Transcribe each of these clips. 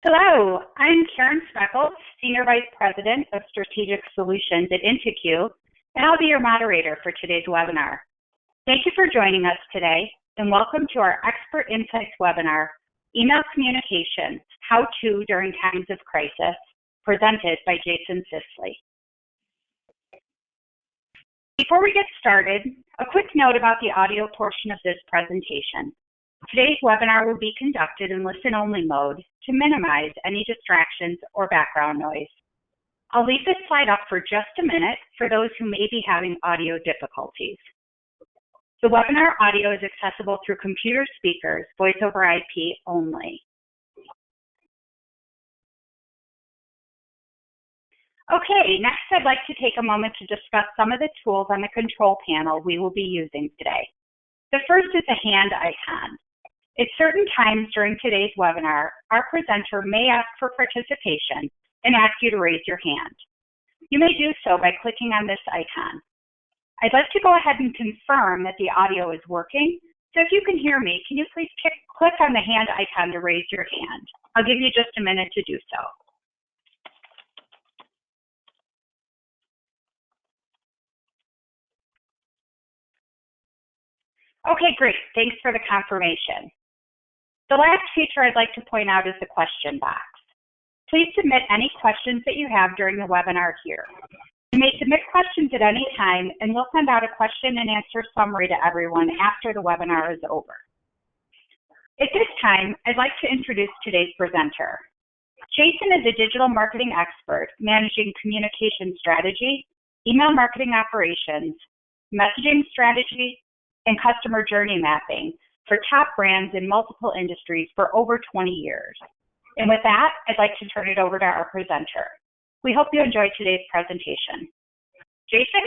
Hello, I'm Karen Speckles, Senior Vice President of Strategic Solutions at IntiQ, and I'll be your moderator for today's webinar. Thank you for joining us today, and welcome to our Expert Insights webinar, Email Communications, How To During Times of Crisis, presented by Jason Sisley. Before we get started, a quick note about the audio portion of this presentation. Today's webinar will be conducted in listen-only mode to minimize any distractions or background noise. I'll leave this slide up for just a minute for those who may be having audio difficulties. The webinar audio is accessible through computer speakers, voice over IP only. Okay, next I'd like to take a moment to discuss some of the tools on the control panel we will be using today. The first is the hand icon. At certain times during today's webinar, our presenter may ask for participation and ask you to raise your hand. You may do so by clicking on this icon. I'd like to go ahead and confirm that the audio is working, so if you can hear me, can you please click on the hand icon to raise your hand? I'll give you just a minute to do so. Okay, great. Thanks for the confirmation. The last feature I'd like to point out is the question box. Please submit any questions that you have during the webinar here. You may submit questions at any time, and we'll send out a question and answer summary to everyone after the webinar is over. At this time, I'd like to introduce today's presenter. Jason is a digital marketing expert managing communication strategy, email marketing operations, messaging strategy, and customer journey mapping for top brands in multiple industries for over 20 years. And with that, I'd like to turn it over to our presenter. We hope you enjoyed today's presentation. Jason?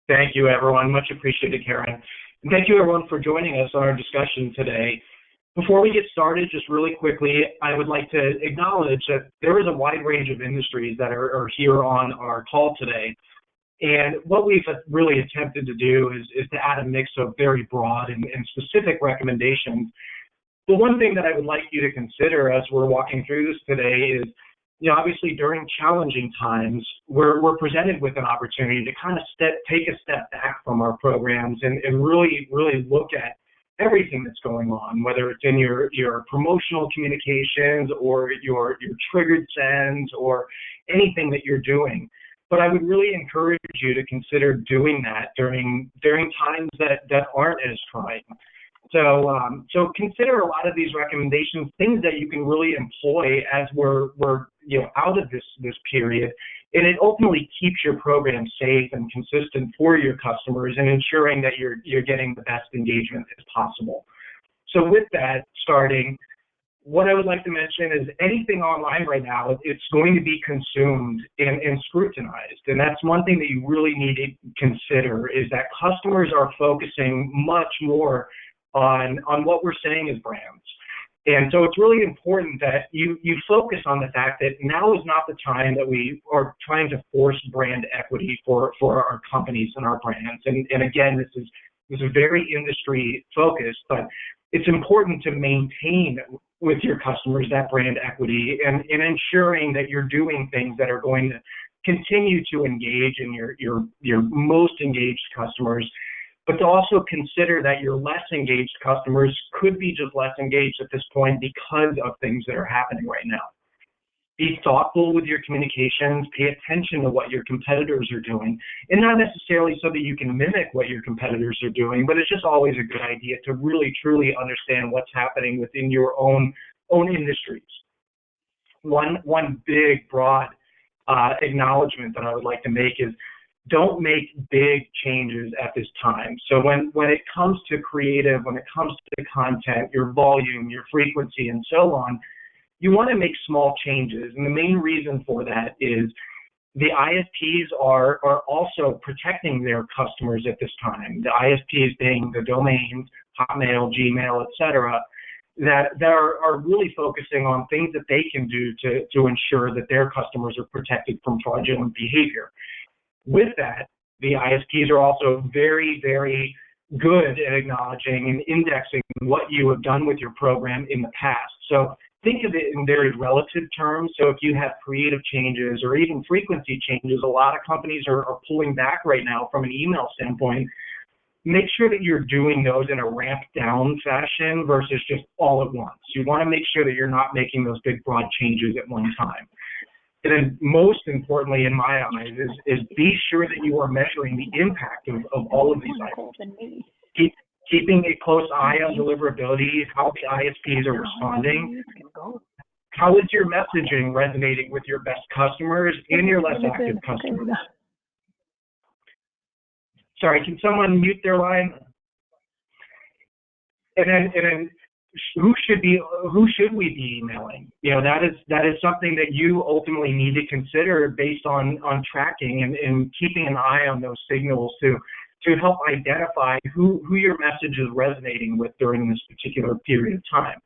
Thank you, everyone. Much appreciated, Karen. And thank you, everyone, for joining us on our discussion today. Before we get started, just really quickly, I would like to acknowledge that there is a wide range of industries that are here on our call today. And what we've really attempted to do is to add a mix of very broad and specific recommendations. The one thing that I would like you to consider as we're walking through this today is, obviously during challenging times, we're presented with an opportunity to kind of take a step back from our programs and really look at everything that's going on, whether it's in your promotional communications or your triggered sends or anything that you're doing. But I would really encourage you to consider doing that during times that aren't as trying. So consider a lot of these recommendations, things that you can really employ as we're out of this period, and it ultimately keeps your program safe and consistent for your customers and ensuring that you're getting the best engagement as possible. So with that, starting, what I would like to mention is anything online right now, it's going to be consumed and scrutinized. And that's one thing that you really need to consider is that customers are focusing much more on what we're saying as brands. And so it's really important that you focus on the fact that now is not the time that we are trying to force brand equity for our companies and our brands. And again, this is very industry focused, but it's important to maintain with your customers that brand equity and ensuring that you're doing things that are going to continue to engage in your most engaged customers, but to also consider that your less engaged customers could be just less engaged at this point because of things that are happening right now. Be thoughtful with your communications, pay attention to what your competitors are doing, and not necessarily so that you can mimic what your competitors are doing, but it's just always a good idea to really, truly understand what's happening within your own industries. One big, broad acknowledgement that I would like to make is don't make big changes at this time. So when it comes to creative, when it comes to content, your volume, your frequency, and so on, you want to make small changes, and the main reason for that is the ISPs are also protecting their customers at this time. The ISPs being the domains, Hotmail, Gmail, etc., that are really focusing on things that they can do to ensure that their customers are protected from fraudulent behavior. With that, the ISPs are also very, very good at acknowledging and indexing what you have done with your program in the past. So think of it in very relative terms. So if you have creative changes or even frequency changes, a lot of companies are pulling back right now from an email standpoint. Make sure that you're doing those in a ramped down fashion versus just all at once. You want to make sure that you're not making those big broad changes at one time. And then most importantly, in my eyes, is be sure that you are measuring the impact of all of these items. Keeping a close eye on deliverability, how the ISPs are responding. How is your messaging resonating with your best customers and your less active customers? Sorry, can someone mute their line? And then who should we be emailing? You know, that is something that you ultimately need to consider based on tracking and keeping an eye on those signals to help identify who your message is resonating with during this particular period of time.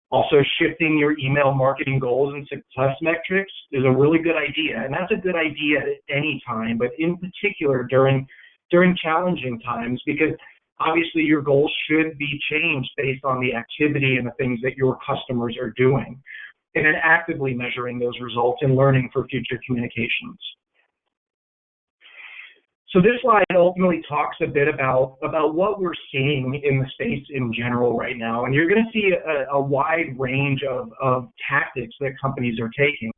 Also, shifting your email marketing goals and success metrics is a really good idea, and that's a good idea at any time, but in particular during challenging times, because obviously your goals should be changed based on the activity and the things that your customers are doing, and then actively measuring those results and learning for future communications. So this slide ultimately talks a bit about what we're seeing in the space in general right now, and you're going to see a wide range of tactics that companies are taking.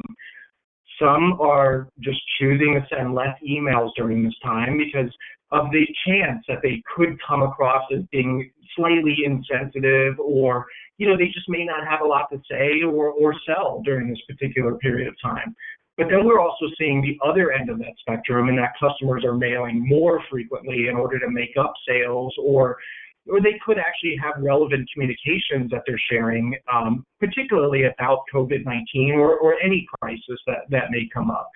Some are just choosing to send less emails during this time because of the chance that they could come across as being slightly insensitive, or they just may not have a lot to say or sell during this particular period of time. But then we're also seeing the other end of that spectrum, and that customers are mailing more frequently in order to make up sales, or they could actually have relevant communications that they're sharing, particularly about COVID-19 or any crisis that may come up.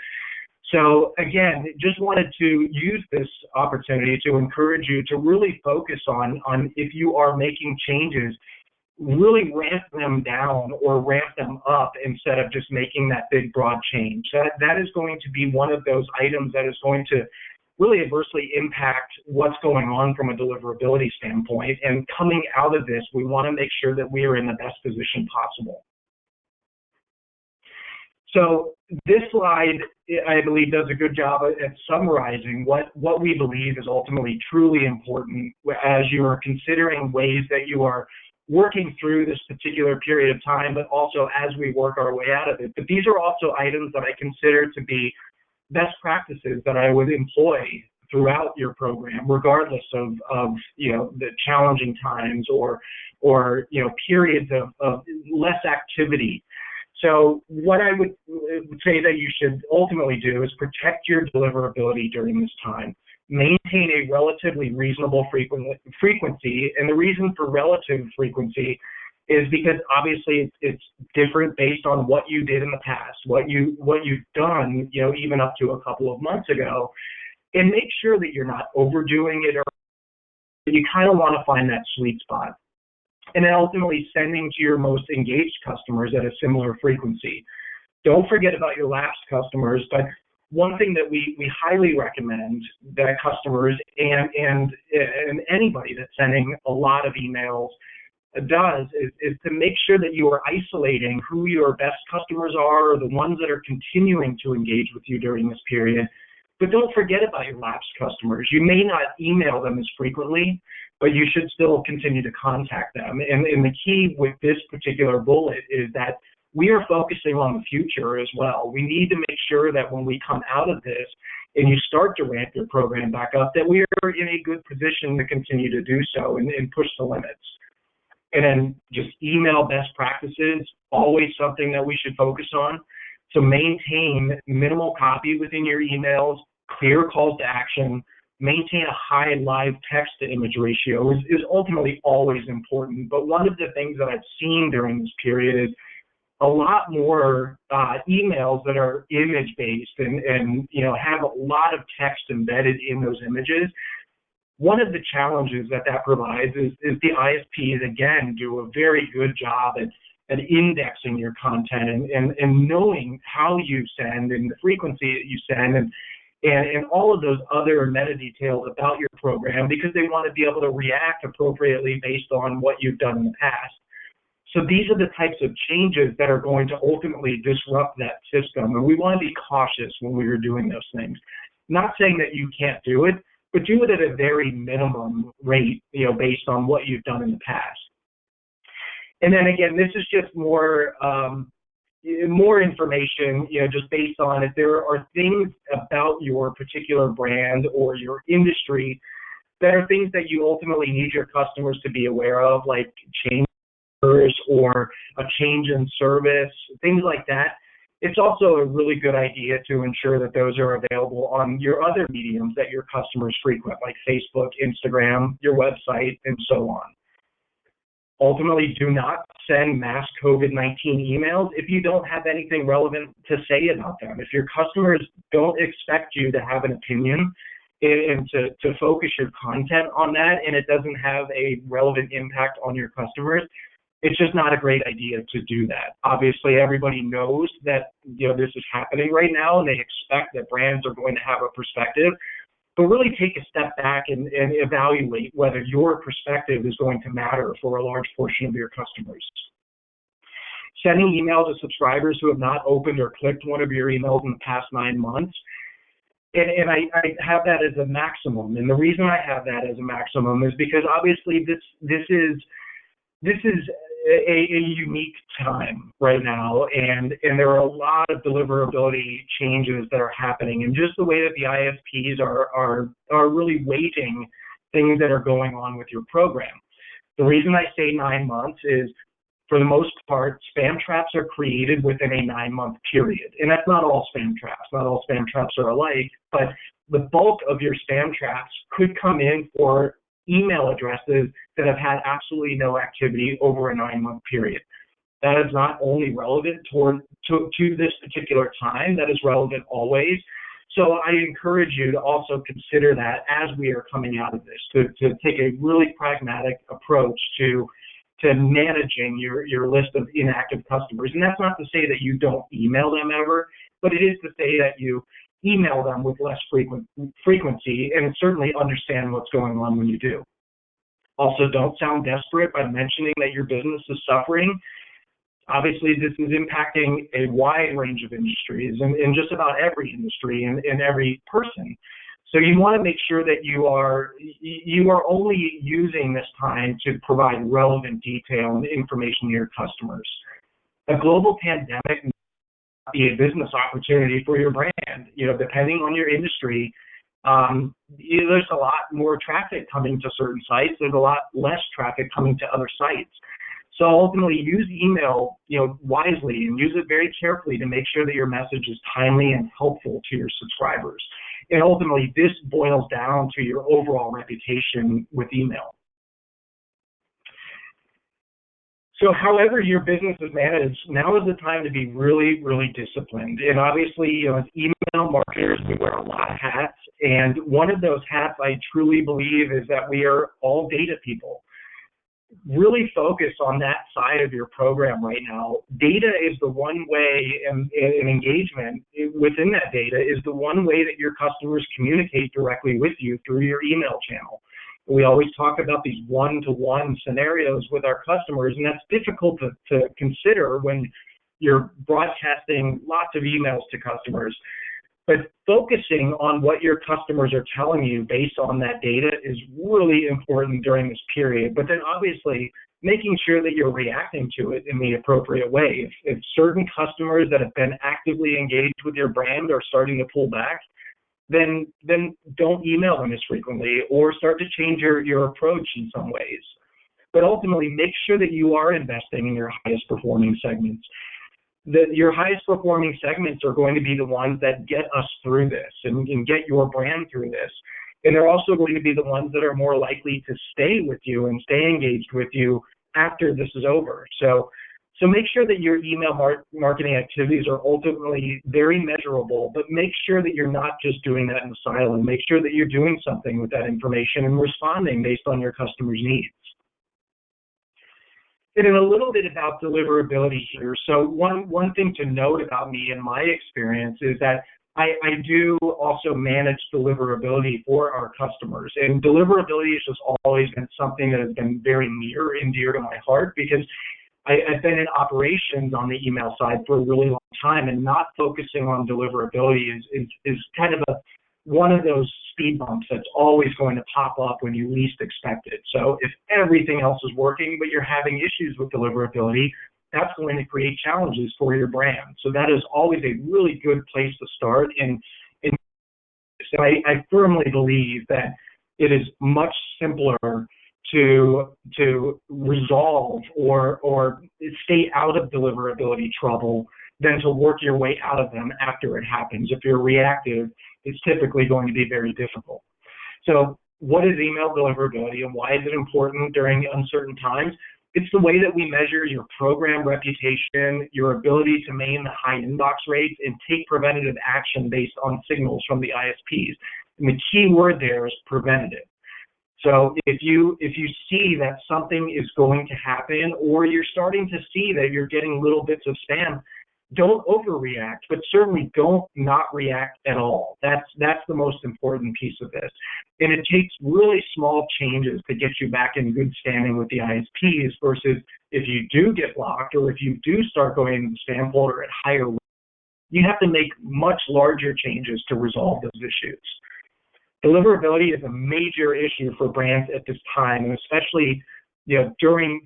So again, just wanted to use this opportunity to encourage you to really focus on if you are making changes, really ramp them down or ramp them up instead of just making that big broad change. That is going to be one of those items that is going to really adversely impact what's going on from a deliverability standpoint. And coming out of this, we want to make sure that we are in the best position possible. So this slide, I believe, does a good job at summarizing what we believe is ultimately truly important as you are considering ways that you are working through this particular period of time, but also as we work our way out of it. But these are also items that I consider to be best practices that I would employ throughout your program, regardless of the challenging times or periods of less activity. So what I would say that you should ultimately do is protect your deliverability during this time. Maintain a relatively reasonable frequency, and the reason for relative frequency is because obviously it's different based on what you did in the past, what you've done, even up to a couple of months ago, and make sure that you're not overdoing it, or you kind of want to find that sweet spot. And then ultimately sending to your most engaged customers at a similar frequency. Don't forget about your lapsed customers, but one thing that we highly recommend that customers and anybody that's sending a lot of emails does is to make sure that you are isolating who your best customers are, or the ones that are continuing to engage with you during this period. But don't forget about your lapsed customers. You may not email them as frequently, but you should still continue to contact them. And the key with this particular bullet is that we are focusing on the future as well. We need to make sure that when we come out of this and you start to ramp your program back up, that we are in a good position to continue to do so and push the limits. And then just email best practices, always something that we should focus on. So maintain minimal copy within your emails, clear calls to action, maintain a high live text to image ratio is ultimately always important. But one of the things that I've seen during this period is a lot more emails that are image-based and have a lot of text embedded in those images. One of the challenges that provides is the ISPs, again, do a very good job at indexing your content and knowing how you send and the frequency that you send and all of those other meta details about your program, because they want to be able to react appropriately based on what you've done in the past. So these are the types of changes that are going to ultimately disrupt that system, and we want to be cautious when we are doing those things. Not saying that you can't do it, but do it at a very minimum rate, based on what you've done in the past. And then again, this is just more information, just based on if there are things about your particular brand or your industry that are things that you ultimately need your customers to be aware of, like changes or a change in service, things like that. It's also a really good idea to ensure that those are available on your other mediums that your customers frequent, like Facebook, Instagram, your website, and so on. Ultimately, do not send mass COVID-19 emails if you don't have anything relevant to say about them. If your customers don't expect you to have an opinion and to focus your content on that, and it doesn't have a relevant impact on your customers, it's just not a great idea to do that. Obviously, everybody knows that this is happening right now, and they expect that brands are going to have a perspective. But really take a step back and evaluate whether your perspective is going to matter for a large portion of your customers. Sending emails to subscribers who have not opened or clicked one of your emails in the past 9 months. And I have that as a maximum. And the reason I have that as a maximum is because obviously this is a unique time right now, and there are a lot of deliverability changes that are happening, and just the way that the ISPs are really weighting things that are going on with your program. The reason I say 9 months is, for the most part, spam traps are created within a 9-month period, and that's not all spam traps. Not all spam traps are alike, but the bulk of your spam traps could come in for email addresses that have had absolutely no activity over a 9-month period. That is not only relevant to this particular time, that is relevant always. So I encourage you to also consider that as we are coming out of this, to take a really pragmatic approach to managing your list of inactive customers. And that's not to say that you don't email them ever, but it is to say that you email them with less frequency, and certainly understand what's going on when you do. Also, don't sound desperate by mentioning that your business is suffering. Obviously, this is impacting a wide range of industries, and just about every industry and every person. So you want to make sure that you are only using this time to provide relevant detail and information to your customers. A global pandemic may be a business opportunity for your brand. Depending on your industry, there's a lot more traffic coming to certain sites. There's a lot less traffic coming to other sites. So ultimately, use email, wisely, and use it very carefully to make sure that your message is timely and helpful to your subscribers. And ultimately, this boils down to your overall reputation with email. So however your business is managed, now is the time to be really, really disciplined. And obviously, as email marketers, we wear a lot of hats. And one of those hats, I truly believe, is that we are all data people. Really focus on that side of your program right now. Data is the one way, and engagement within that data is the one way that your customers communicate directly with you through your email channel. We always talk about these one-to-one scenarios with our customers, and that's difficult to consider when you're broadcasting lots of emails to customers. But focusing on what your customers are telling you based on that data is really important during this period. But then obviously making sure that you're reacting to it in the appropriate way. If certain customers that have been actively engaged with your brand are starting to pull back, then don't email them as frequently, or start to change your approach in some ways. But ultimately, make sure that you are investing in your highest performing segments. Your highest performing segments are going to be the ones that get us through this and get your brand through this. And they're also going to be the ones that are more likely to stay with you and stay engaged with you after this is over. So make sure that your email marketing activities are ultimately very measurable, but make sure that you're not just doing that in the silent. Make sure that you're doing something with that information and responding based on your customers' needs. And then a little bit about deliverability here. So one thing to note about me and my experience is that I do also manage deliverability for our customers, and deliverability has just always been something that has been very near and dear to my heart, because I've been in operations on the email side for a really long time, and not focusing on deliverability is kind of one of those speed bumps that's always going to pop up when you least expect it. So if everything else is working, but you're having issues with deliverability, that's going to create challenges for your brand. So that is always a really good place to start. And I firmly believe that it is much simpler to resolve or stay out of deliverability trouble than to work your way out of them after it happens. If you're reactive, it's typically going to be very difficult. So what is email deliverability, and why is it important during uncertain times? It's the way that we measure your program reputation, your ability to maintain the high inbox rates, and take preventative action based on signals from the ISPs. And the key word there is preventative. So if you see that something is going to happen, or you're starting to see that you're getting little bits of spam, don't overreact, but certainly don't not react at all. That's the most important piece of this. And it takes really small changes to get you back in good standing with the ISPs, versus if you do get blocked, or if you do start going into the spam folder at higher rates, you have to make much larger changes to resolve those issues. Deliverability is a major issue for brands at this time, and especially during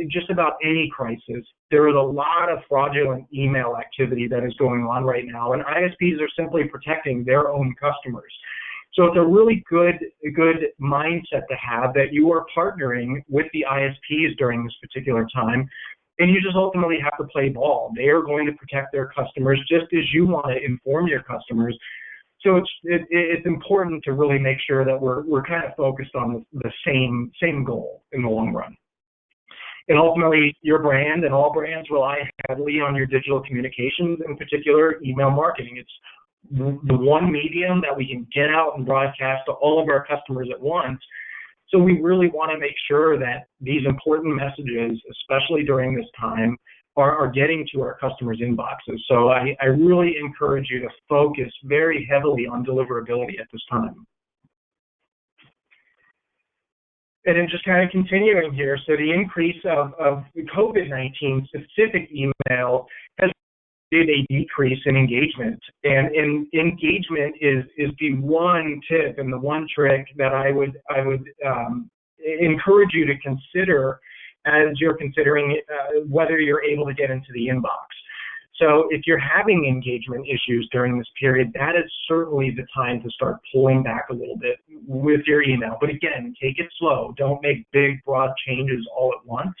just about any crisis. There is a lot of fraudulent email activity that is going on right now, and ISPs are simply protecting their own customers. So it's a really good mindset to have, that you are partnering with the ISPs during this particular time, and you just ultimately have to play ball. They are going to protect their customers just as you want to inform your customers. So it's important to really make sure that we're kind of focused on the same goal in the long run. And ultimately, your brand and all brands rely heavily on your digital communications, in particular email marketing. It's the one medium that we can get out and broadcast to all of our customers at once. So we really want to make sure that these important messages, especially during this time, are getting to our customers' inboxes. So I really encourage you to focus very heavily on deliverability at this time. And then just kind of continuing here, so the increase of COVID-19 specific email has did a decrease in engagement. And engagement is the one tip and the one trick that I would encourage you to consider as you're considering whether you're able to get into the inbox. So if you're having engagement issues during this period, that is certainly the time to start pulling back a little bit with your email. But again, take it slow. Don't make big, broad changes all at once.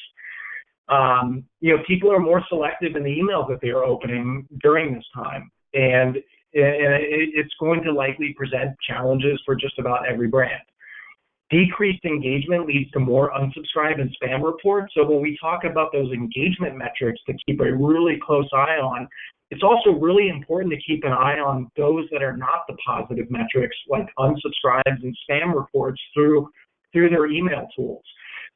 People are more selective in the emails that they are opening during this time. And it's going to likely present challenges for just about every brand. Decreased engagement leads to more unsubscribe and spam reports. So when we talk about those engagement metrics to keep a really close eye on, it's also really important to keep an eye on those that are not the positive metrics, like unsubscribes and spam reports through their email tools.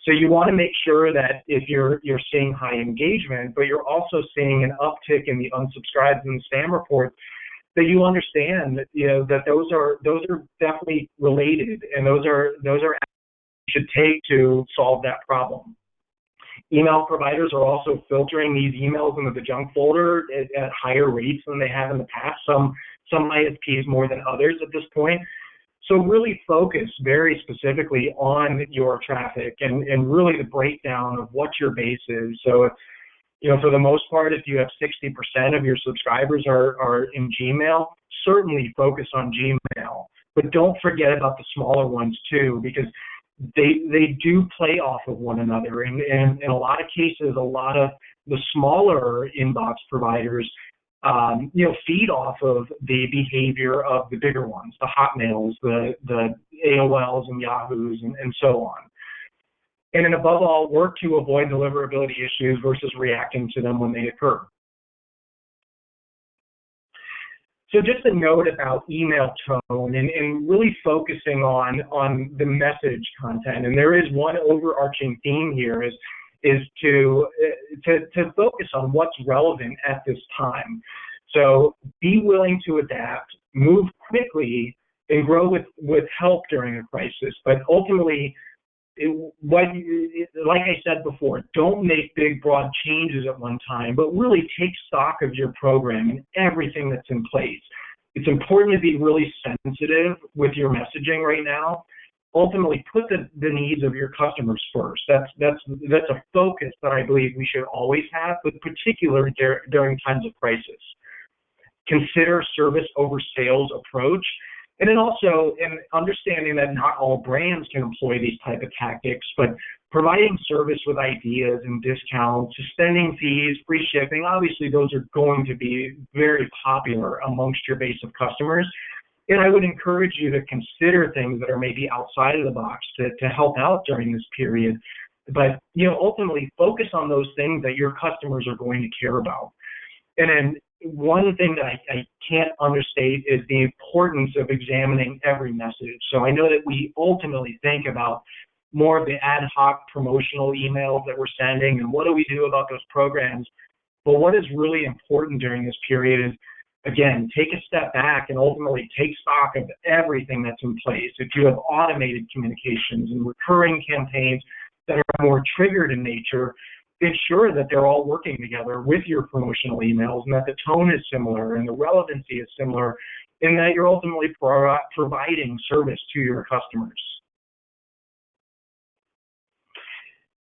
So you want to make sure that if you're seeing high engagement, but you're also seeing an uptick in the unsubscribes and spam reports, that you understand that those are definitely related, and those are actions you should take to solve that problem. Email providers are also filtering these emails into the junk folder at higher rates than they have in the past. Some ISPs more than others at this point. So really focus very specifically on your traffic and really the breakdown of what your base is. So for the most part, if you have 60% of your subscribers are in Gmail, certainly focus on Gmail. But don't forget about the smaller ones too, because they do play off of one another. And in a lot of cases, a lot of the smaller inbox providers, feed off of the behavior of the bigger ones, the Hotmails, the AOLs and Yahoos, and so on. And then above all, work to avoid deliverability issues versus reacting to them when they occur. So just a note about email tone and really focusing on the message content. And there is one overarching theme here is to focus on what's relevant at this time. So be willing to adapt, move quickly, and grow with help during a crisis. But ultimately, like I said before, don't make big, broad changes at one time, but really take stock of your program and everything that's in place. It's important to be really sensitive with your messaging right now. Ultimately, put the needs of your customers first. That's a focus that I believe we should always have, but particularly during times of crisis. Consider service over sales approach. And then also in understanding that not all brands can employ these type of tactics, but providing service with ideas and discounts, suspending fees, free shipping, obviously those are going to be very popular amongst your base of customers. And I would encourage you to consider things that are maybe outside of the box to help out during this period. But, ultimately focus on those things that your customers are going to care about. And then one thing that I can't understate is the importance of examining every message. So I know that we ultimately think about more of the ad hoc promotional emails that we're sending and what do we do about those programs. But what is really important during this period is, again, take a step back and ultimately take stock of everything that's in place. If you have automated communications and recurring campaigns that are more triggered in nature, ensure that they're all working together with your promotional emails and that the tone is similar and the relevancy is similar and that you're ultimately providing service to your customers.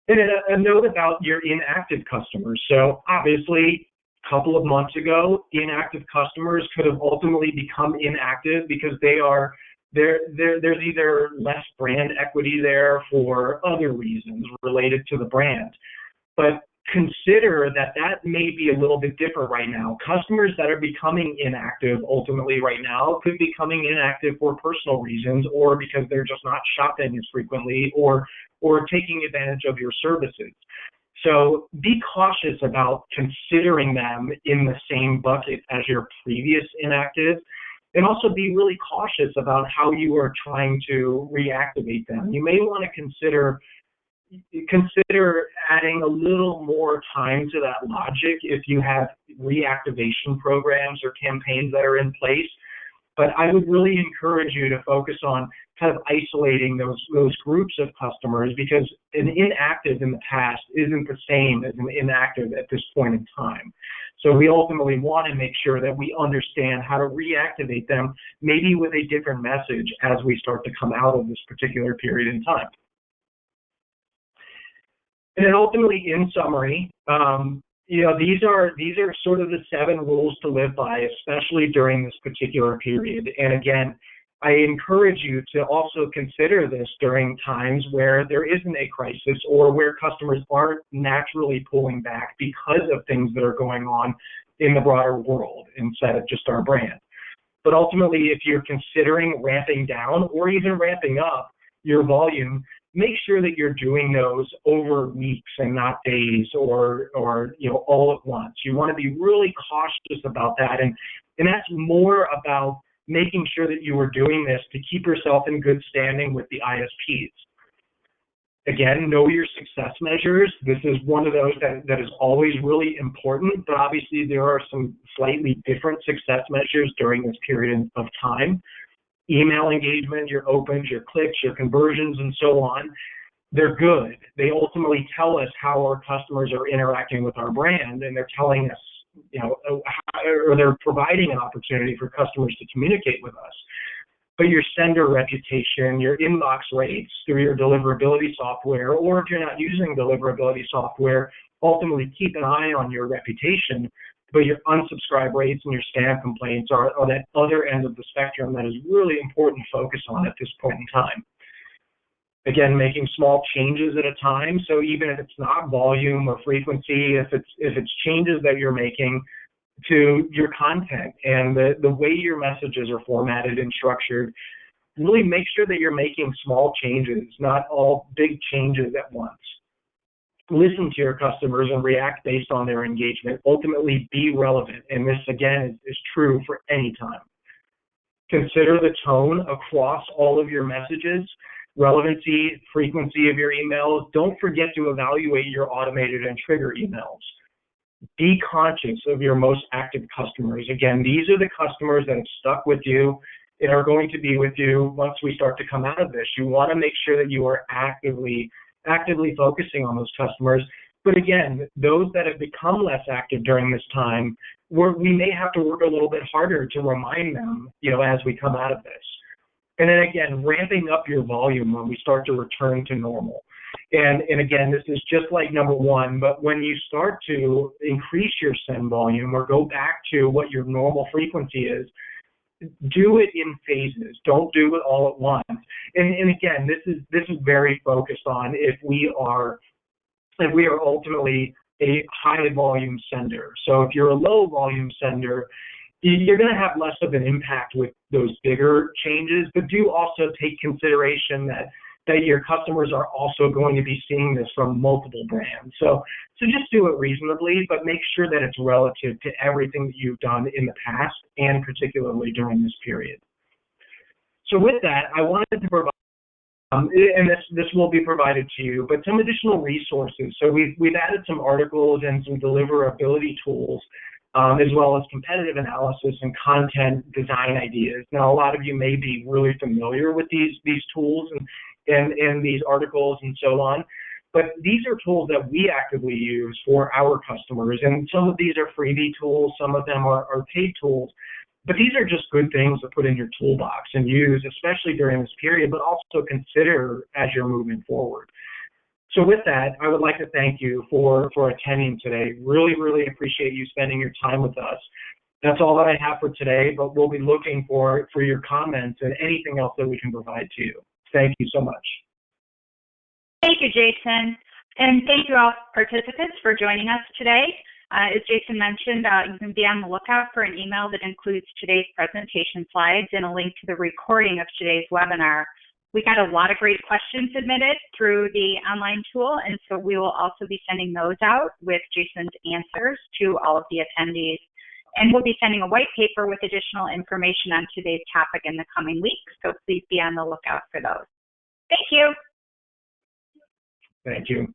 And a note about your inactive customers. So obviously, a couple of months ago, inactive customers could have ultimately become inactive because there's either less brand equity there for other reasons related to the brand. But consider that may be a little bit different right now. Customers that are becoming inactive ultimately right now could be becoming inactive for personal reasons or because they're just not shopping as frequently or taking advantage of your services. So be cautious about considering them in the same bucket as your previous inactive, and also be really cautious about how you are trying to reactivate them. You may want to consider adding a little more time to that logic if you have reactivation programs or campaigns that are in place. But I would really encourage you to focus on kind of isolating those groups of customers, because an inactive in the past isn't the same as an inactive at this point in time. So we ultimately want to make sure that we understand how to reactivate them, maybe with a different message as we start to come out of this particular period in time. And then ultimately, in summary, these are sort of the 7 rules to live by, especially during this particular period. And again, I encourage you to also consider this during times where there isn't a crisis or where customers aren't naturally pulling back because of things that are going on in the broader world instead of just our brand. But ultimately, if you're considering ramping down or even ramping up your volume, make sure that you're doing those over weeks and not days or all at once. You want to be really cautious about that, and that's more about making sure that you are doing this to keep yourself in good standing with the ISPs. Again, know your success measures. This is one of those that is always really important, but obviously there are some slightly different success measures during this period of time. Email engagement, your opens, your clicks, your conversions, and so on, they're good. They ultimately tell us how our customers are interacting with our brand, and they're telling us, or they're providing an opportunity for customers to communicate with us. But your sender reputation, your inbox rates through your deliverability software, or if you're not using deliverability software, ultimately keep an eye on your reputation. But your unsubscribe rates and your spam complaints are that other end of the spectrum that is really important to focus on at this point in time. Again, making small changes at a time. So even if it's not volume or frequency, if it's changes that you're making to your content and the way your messages are formatted and structured, really make sure that you're making small changes, not all big changes at once. Listen to your customers and react based on their engagement. Ultimately, be relevant. And this, again, is true for any time. Consider the tone across all of your messages, relevancy, frequency of your emails. Don't forget to evaluate your automated and trigger emails. be conscious of your most active customers. Again, these are the customers that have stuck with you and are going to be with you once we start to come out of this. You want to make sure that you are actively focusing on those customers. But again, those that have become less active during this time, we may have to work a little bit harder to remind them, as we come out of this. And then again, ramping up your volume when we start to return to normal. And again, this is just like number one, but when you start to increase your send volume or go back to what your normal frequency is, do it in phases. Don't do it all at once. And again, this is very focused on if we are ultimately a high volume sender. So if you're a low volume sender, you're going to have less of an impact with those bigger changes, but do also take consideration that your customers are also going to be seeing this from multiple brands. So just do it reasonably, but make sure that it's relative to everything that you've done in the past and particularly during this period. So with that, I wanted to provide, and this will be provided to you, but some additional resources. So we've added some articles and some deliverability tools, as well as competitive analysis and content design ideas. Now, a lot of you may be really familiar with these tools and these articles and so on, but these are tools that we actively use for our customers. And some of these are freebie tools, some of them are paid tools, but these are just good things to put in your toolbox and use, especially during this period, but also consider as you're moving forward. So with that, I would like to thank you for attending today. Really, really appreciate you spending your time with us. That's all that I have for today, but we'll be looking for your comments and anything else that we can provide to you. Thank you so much. Thank you, Jason. And thank you all participants for joining us today. As Jason mentioned, you can be on the lookout for an email that includes today's presentation slides and a link to the recording of today's webinar. We got a lot of great questions submitted through the online tool, and so we will also be sending those out with Jason's answers to all of the attendees. And we'll be sending a white paper with additional information on today's topic in the coming weeks, so please be on the lookout for those. Thank you. Thank you.